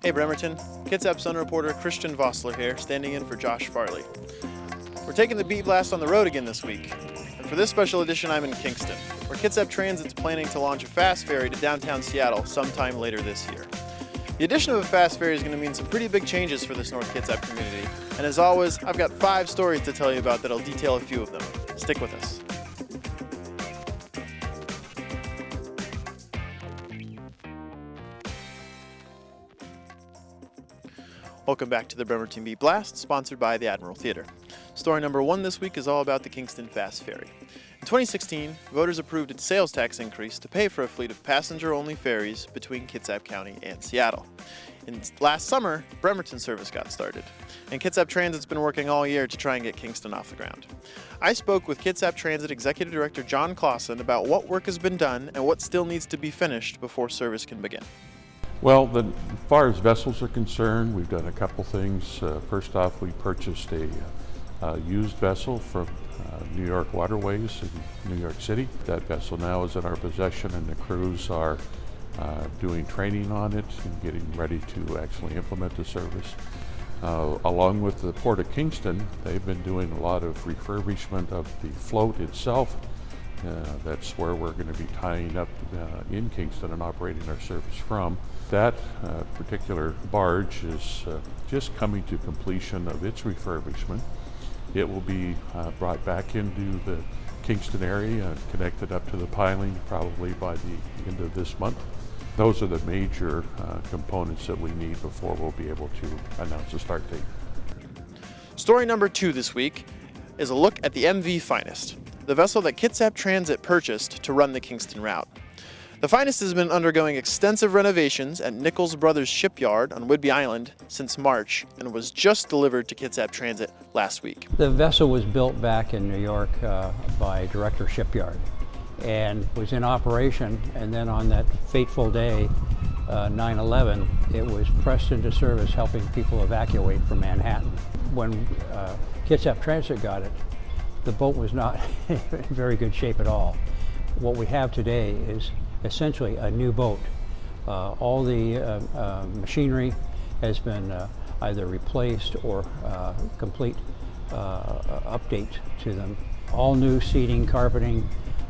Hey Bremerton, Kitsap Sun reporter Christian Vosler here, standing in for Josh Farley. We're taking the Beat Blast on the road again this week. And for this special edition, I'm in Kingston, where Kitsap Transit's planning to launch a fast ferry to downtown Seattle sometime later this year. The addition of a fast ferry is going to mean some pretty big changes for this North Kitsap community. And as always, I've got 5 stories to tell you about that'll detail a few of them. Stick with us. Welcome back to the Bremerton Beat Blast, sponsored by the Admiral Theater. Story number 1 this week is all about the Kingston Fast Ferry. In 2016, voters approved a sales tax increase to pay for a fleet of passenger-only ferries between Kitsap County and Seattle. And last summer, Bremerton service got started, and Kitsap Transit's been working all year to try and get Kingston off the ground. I spoke with Kitsap Transit Executive Director John Clausen about what work has been done and what still needs to be finished before service can begin. Well, as far as vessels are concerned, we've done a couple things. First off, we purchased a used vessel from New York Waterways in New York City. That vessel now is in our possession, and the crews are doing training on it and getting ready to actually implement the service. Along with the Port of Kingston, they've been doing a lot of refurbishment of the float itself. That's where we're going to be tying up in Kingston and operating our service from. That particular barge is just coming to completion of its refurbishment. It will be brought back into the Kingston area and connected up to the piling probably by the end of this month. Those are the major components that we need before we'll be able to announce the start date. Story number 2 this week is a look at the MV Finest, the vessel that Kitsap Transit purchased to run the Kingston route. The Finest has been undergoing extensive renovations at Nichols Brothers Shipyard on Whidbey Island since March and was just delivered to Kitsap Transit last week. The vessel was built back in New York by Director Shipyard and was in operation, and then on that fateful day, 9/11, it was pressed into service helping people evacuate from Manhattan. When Kitsap Transit got it, the boat was not in very good shape at all. What we have today is essentially a new boat. All the machinery has been either replaced or complete update to them. All new seating, carpeting,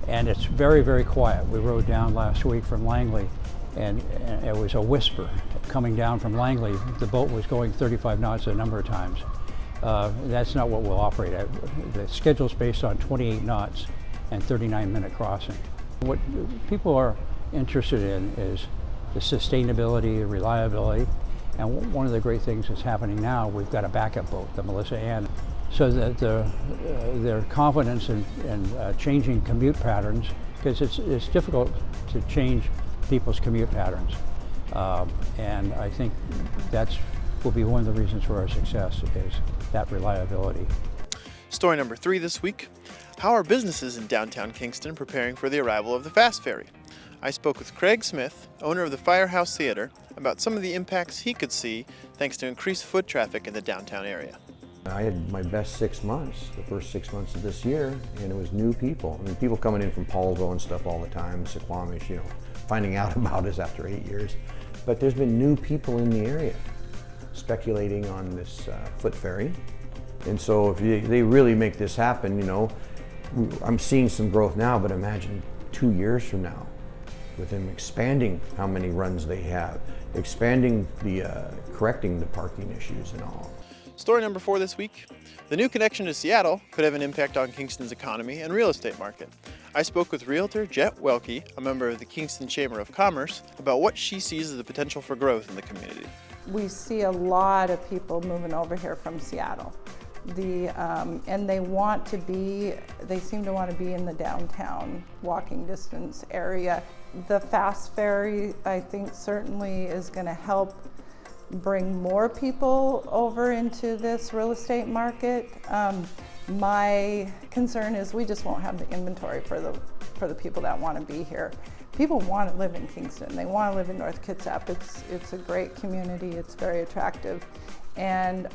and it's very, very quiet. We rode down last week from Langley, and it was a whisper. Coming down from Langley, the boat was going 35 knots a number of times. That's not what we'll operate at. The schedule's based on 28 knots and 39-minute crossing. What people are interested in is the sustainability, the reliability, and one of the great things that's happening now, we've got a backup boat, the Melissa Ann, so that their confidence in changing commute patterns, because it's difficult to change people's commute patterns, and I think that's will be one of the reasons for our success is that reliability. Story number 3 this week. How are businesses in downtown Kingston preparing for the arrival of the Fast Ferry? I spoke with Craig Smith, owner of the Firehouse Theater, about some of the impacts he could see thanks to increased foot traffic in the downtown area. I had my best 6 months, the first 6 months of this year, and it was new people. I mean, people coming in from Paulsville and stuff all the time, Suquamish, you know, finding out about us after 8 years. But there's been new people in the area speculating on this foot ferry. And so if they really make this happen, you know, I'm seeing some growth now, but imagine 2 years from now, with them expanding how many runs they have, expanding correcting the parking issues and all. Story number 4 this week. The new connection to Seattle could have an impact on Kingston's economy and real estate market. I spoke with realtor Jet Welke, a member of the Kingston Chamber of Commerce, about what she sees as the potential for growth in the community. We see a lot of people moving over here from Seattle. And they seem to want to be in the downtown walking distance area. The fast ferry, I think, certainly is going to help bring more people over into this real estate market. My concern is we just won't have the inventory for the people that want to be here. People want to live in Kingston. They want to live in North Kitsap. It's a great community. It's very attractive. And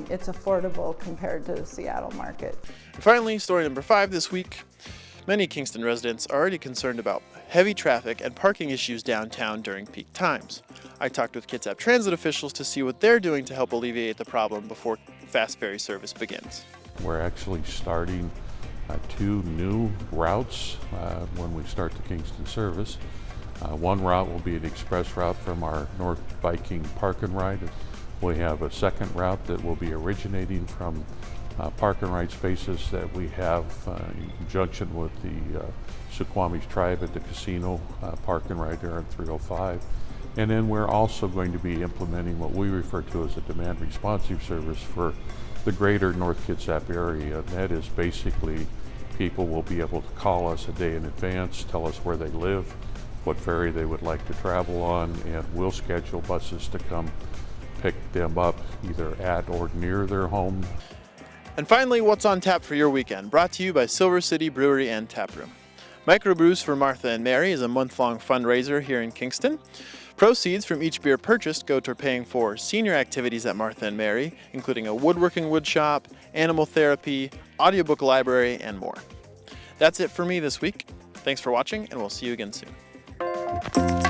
it's affordable compared to the Seattle market. And finally, story number 5 this week. Many Kingston residents are already concerned about heavy traffic and parking issues downtown during peak times. I talked with Kitsap Transit officials to see what they're doing to help alleviate the problem before fast ferry service begins. We're actually starting 2 new routes when we start the Kingston service. One route will be an express route from our North Viking Park and Ride. We have a second route that will be originating from park and ride spaces that we have in conjunction with the Suquamish tribe at the casino park and ride there on 305. And then we're also going to be implementing what we refer to as a demand responsive service for the greater North Kitsap area. And that is basically people will be able to call us a day in advance, tell us where they live, what ferry they would like to travel on, and we'll schedule buses to come pick them up either at or near their home. And finally, what's on tap for your weekend? Brought to you by Silver City Brewery and Taproom. Microbrews for Martha and Mary is a month-long fundraiser here in Kingston. Proceeds from each beer purchased go to paying for senior activities at Martha and Mary, including a woodworking wood shop, animal therapy, audiobook library, and more. That's it for me this week. Thanks for watching, and we'll see you again soon.